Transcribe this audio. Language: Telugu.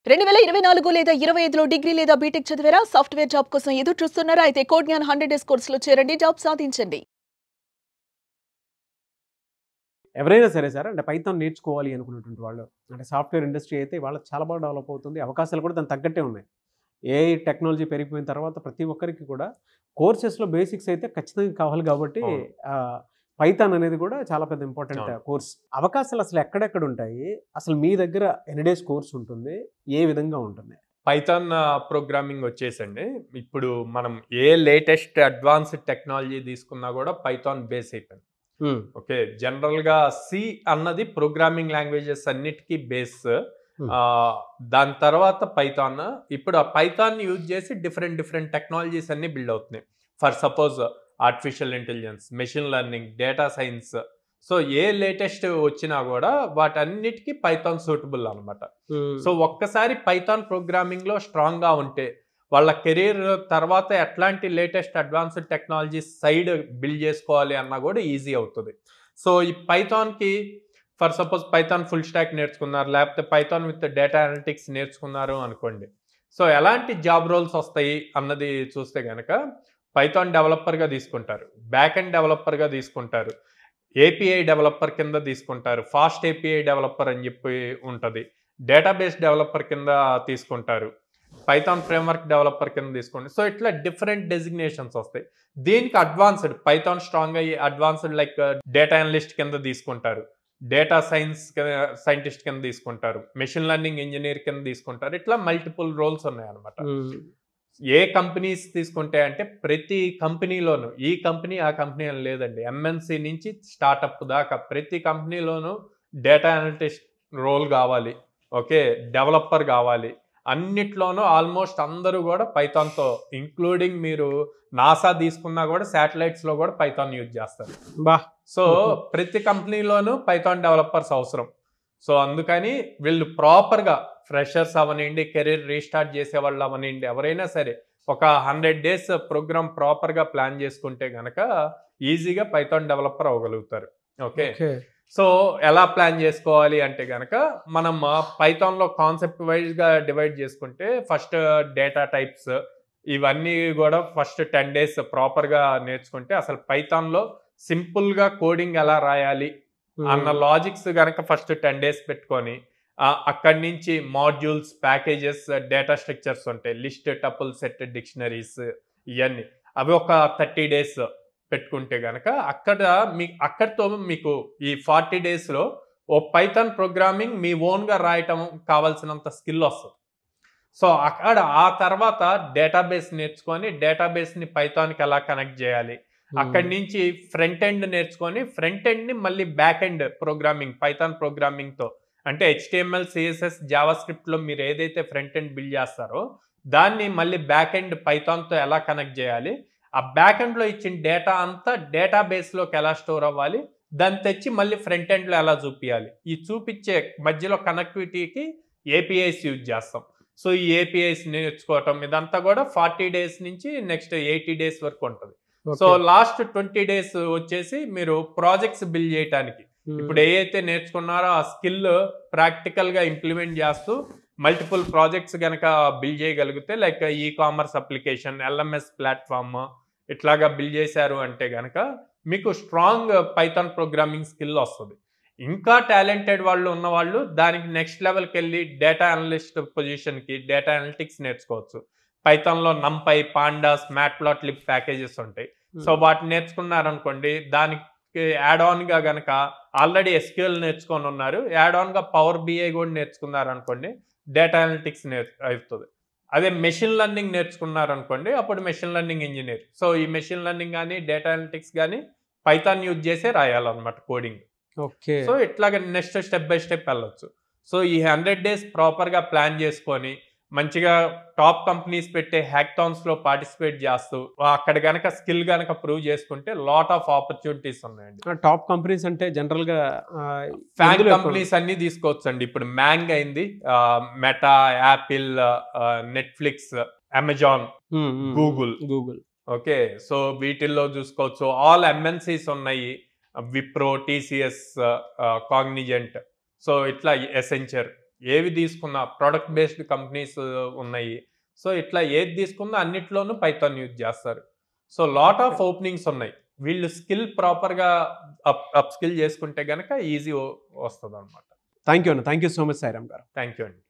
2024 లేదా 25లో డిగ్రీ లేదా బీటెక్ చదివారా? సాఫ్ట్‌వేర్ జాబ్ కోసం ఎదురు చూస్తున్నారా? అయితే కోడ్ జ్ఞాన్ 100 డేస్ కోర్సులో చేరండి. జాబ్ సాధించండి. ఎవరైనా సరే సార్ అంటే పైథాన్ నేర్చుకోవాలి అనుకున్నటువంటి వాళ్ళు అంటే సాఫ్ట్‌వేర్ ఇండస్ట్రీ అయితే ఇవాళ చాలా బాగా డెవలప్ అవుతుంది. అవకాశాలు కూడా దానికి తగ్గట్టే ఉన్నాయి. ఏఐ టెక్నాలజీ పెరిగిపోయిన తర్వాత ప్రతి ఒక్కరికి కూడా కోర్సెస్‌లో బేసిక్స్ అయితే ఖచ్చితంగా కావాలి కాబట్టి అవును. పైథాన్ అనేది కూడా చాలా పెద్ద ఇంపార్టెంట్ అవును. కోర్స్. అవకాశాలు అసలు ఎక్కడెక్కడ ఉంటాయి? అసలు మీ దగ్గర ఎన్ని డేస్ కోర్స్ ఉంటుంది? ఏ విధంగా ఉంటుంది? పైథాన్ ప్రోగ్రామింగ్ వచ్చేసండి. ఇప్పుడు మనం ఏ లేటెస్ట్ అడ్వాన్స్డ్ టెక్నాలజీ తీసుకున్నా కూడా పైథాన్ బేస్ అయిపోయింది. ఓకే. జనరల్‌గా సి అన్నది ప్రోగ్రామింగ్ లాంగ్వేజెస్ అన్నిటికీ బేస్. దాని తర్వాత పైథాన్. ఇప్పుడు ఆ పైథాన్ యూజ్ చేసి డిఫరెంట్ టెక్నాలజీస్ అన్నీ బిల్డ్ అవుతున్నాయి. For suppose artificial intelligence, machine learning, data science. So A latest వచ్చినా కూడా వాటన్నిటికీ పైథాన్ సూటబుల్ అనమాట. సో ఒక్కసారి పైథాన్ ప్రోగ్రామింగ్లో స్ట్రాంగ్గా ఉంటే వాళ్ళ కెరీర్ తర్వాత ఎట్లాంటి latest advanced technology side build చేసుకోవాలి అన్నా కూడా ఈజీ అవుతుంది. సో ఈ పైథాన్కి for suppose Python full stock నేర్చుకున్నారు, లేకపోతే పైథాన్ విత్ డేటా అనలిటిక్స్ నేర్చుకున్నారు అనుకోండి. సో ఎలాంటి జాబ్ రోల్స్ వస్తాయి అన్నది చూస్తే కనుక పైథాన్ డెవలపర్గా తీసుకుంటారు, బ్యాక్ ఎండ్ డెవలపర్గా తీసుకుంటారు, ఏపీఐ డెవలపర్ కింద తీసుకుంటారు, ఫాస్ట్ ఏపీఐ డెవలపర్ అని చెప్పి ఉంటుంది, డేటాబేస్ డెవలపర్ కింద తీసుకుంటారు, పైథాన్ ఫ్రేమ్వర్క్ డెవలపర్ కింద తీసుకోండి. సో ఇట్లా డిఫరెంట్ డెసిగ్నేషన్స్ వస్తాయి. దీనికి అడ్వాన్స్డ్ పైథాన్ స్ట్రాంగ్ అయ్యి అడ్వాన్స్డ్ లైక్ డేటా అనలిస్ట్ కింద తీసుకుంటారు, డేటా సైంటిస్ట్ కింద తీసుకుంటారు, మెషిన్ లెర్నింగ్ ఇంజనీర్ కింద తీసుకుంటారు. ఇట్లా మల్టిపుల్ రోల్స్ ఉన్నాయి అనమాట. ఏ కంపెనీస్ తీసుకుంటే అంటే ప్రతి కంపెనీలోనూ ఈ కంపెనీ ఆ కంపెనీ అని లేదండి. ఎంఎన్సి నుంచి స్టార్టప్ దాకా ప్రతి కంపెనీలోనూ డేటా అనలిటిస్ట్ రోల్ కావాలి, ఓకే, డెవలపర్ కావాలి. అన్నిట్లోనూ ఆల్మోస్ట్ అందరూ కూడా పైథాన్తో, ఇంక్లూడింగ్ మీరు నాసా తీసుకున్నా కూడా శాటిలైట్స్లో కూడా పైథాన్ యూజ్ చేస్తారు. సో ప్రతి కంపెనీలోనూ పైథాన్ డెవలపర్స్ అవసరం. సో అందుకని వీళ్ళు ప్రాపర్గా ఫ్రెషర్స్ అవనండి, కెరీర్ రీస్టార్ట్ చేసే వాళ్ళు అవనండి, ఎవరైనా సరే ఒక 100 days ప్రోగ్రామ్ ప్రాపర్గా ప్లాన్ చేసుకుంటే కనుక ఈజీగా పైథాన్ డెవలపర్ అవ్వగలుగుతారు. ఓకే. సో ఎలా ప్లాన్ చేసుకోవాలి అంటే కనుక మనం పైథాన్లో కాన్సెప్ట్ వైజ్గా డివైడ్ చేసుకుంటే ఫస్ట్ డేటా టైప్స్ ఇవన్నీ కూడా ఫస్ట్ 10 days ప్రాపర్గా నేర్చుకుంటే అసలు పైథాన్లో సింపుల్గా కోడింగ్ ఎలా రాయాలి అన్న లాజిక్స్ కనుక ఫస్ట్ 10 days పెట్టుకొని అక్కడి నుంచి మాడ్యూల్స్, ప్యాకేజెస్, డేటా స్ట్రక్చర్స్ ఉంటాయి, లిస్ట్, టపుల్, సెట్, డిక్షనరీస్, ఇవన్నీ అవి ఒక 30 days పెట్టుకుంటే కనుక అక్కడితో మీకు ఈ 40 daysలో ఓ పైథాన్ ప్రోగ్రామింగ్ మీ ఓన్గా రాయటం కావాల్సినంత స్కిల్ వస్తుంది. సో అక్కడ ఆ తర్వాత డేటాబేస్ నేర్చుకొని డేటాబేస్ని పైథాన్కి ఎలా కనెక్ట్ చేయాలి, అక్కడి నుంచి ఫ్రంట్ ఎండ్ నేర్చుకొని ఫ్రంట్ ఎండ్ని మళ్ళీ బ్యాక్ ఎండ్ ప్రోగ్రామింగ్ పైథాన్ ప్రోగ్రామింగ్తో అంటే HTML, CSS, జావాస్క్రిప్ట్లో మీరు ఏదైతే ఫ్రంట్ ఎండ్ బిల్డ్ చేస్తారో దాన్ని మళ్ళీ బ్యాక్ ఎండ్ పైథాన్తో ఎలా కనెక్ట్ చేయాలి, ఆ బ్యాక్ ఎండ్లో ఇచ్చిన డేటా అంతా డేటాబేస్లోకి ఎలా స్టోర్ అవ్వాలి, దాన్ని తెచ్చి మళ్ళీ ఫ్రంట్ ఎండ్లో ఎలా చూపించాలి, ఈ చూపించే మధ్యలో కనెక్టివిటీకి ఏపీఐస్ యూజ్ చేస్తాం. సో ఈ ఏపీఐస్ నేర్చుకోవటం ఇదంతా కూడా 40 days నుంచి నెక్స్ట్ 80 days వరకు ఉంటుంది. సో లాస్ట్ 20 days వచ్చేసి మీరు ప్రాజెక్ట్స్ బిల్డ్ చేయడానికి ఇప్పుడు ఏదైతే నేర్చుకున్నారో ఆ స్కిల్ ప్రాక్టికల్గా ఇంప్లిమెంట్ చేస్తూ మల్టిపుల్ ప్రాజెక్ట్స్ కనుక బిల్డ్ చేయగలిగితే like e-commerce application, LMS platform ఇట్లాగా బిల్డ్ చేశారు అంటే కనుక మీకు స్ట్రాంగ్ పైథాన్ ప్రోగ్రామింగ్ స్కిల్ వస్తుంది. ఇంకా టాలెంటెడ్ వాళ్ళు ఉన్నవాళ్ళు దానికి నెక్స్ట్ లెవెల్కి వెళ్ళి డేటా అనలిస్ట్ పొజిషన్కి డేటా అనలిటిక్స్ నేర్చుకోవచ్చు. పైథాన్లో NumPy, Pandas, Matplotlib ప్యాకేజెస్ ఉంటాయి. సో వాటిని నేర్చుకున్నారనుకోండి, దానికి యాడ్ ఆన్గా కనుక ఆల్రెడీ SQL నేర్చుకొని ఉన్నారు, యాడ్ ఆన్గా Power BI కూడా నేర్చుకున్నారనుకోండి, డేటా అనలిటిక్స్ అవుతుంది. అదే మెషిన్ లెర్నింగ్ నేర్చుకున్నారనుకోండి, అప్పుడు మెషిన్ లెర్నింగ్ ఇంజనీర్. సో ఈ మెషిన్ లెర్నింగ్ కానీ డేటా అనలిటిక్స్ కానీ పైథాన్ యూజ్ చేసే రాయాలన్నమాట కోడింగ్. ఓకే. సో ఇట్లాగ నెక్స్ట్ స్టెప్ బై స్టెప్ వెళ్ళొచ్చు. సో ఈ 100 days ప్రాపర్గా ప్లాన్ చేసుకొని మంచిగా టాప్ కంపెనీస్ పెట్టే హ్యాక్థాన్స్లో పార్టిసిపేట్ చేస్తూ అక్కడ కనుక స్కిల్ కనుక ప్రూవ్ చేసుకుంటే లాట్ ఆఫ్ ఆపర్చునిటీస్ ఉన్నాయండి. టాప్ కంపెనీస్ అంటే జనరల్గా ఫ్యాన్ కంపెనీస్ అన్ని తీసుకోవచ్చు అండి. ఇప్పుడు మ్యాంగ్ అయింది, meta, Apple, Netflix, Amazon, Google. Okay. So వీటిల్లో చూసుకోవచ్చు. ఆల్ MNCs ఉన్నాయి, విప్రో, TCS, కాగ్నిజెంట్, సో ఇట్లా ఎసెంచర్. ఏవి తీసుకున్నా ప్రొడక్ట్ బేస్డ్ కంపెనీస్ ఉన్నాయి. సో ఇట్లా ఏది తీసుకున్నా అన్నిట్లోనూ పైథాన్ యూజ్ చేస్తారు. సో లాట్ ఆఫ్ ఓపెనింగ్స్ ఉన్నాయి. వీళ్ళు స్కిల్ ప్రాపర్గా అప్ స్కిల్ చేసుకుంటే గనక ఈజీ వస్తుంది అనమాట. థ్యాంక్ యూ అన్న, thank you so much Sairam garu. Thank you అండి.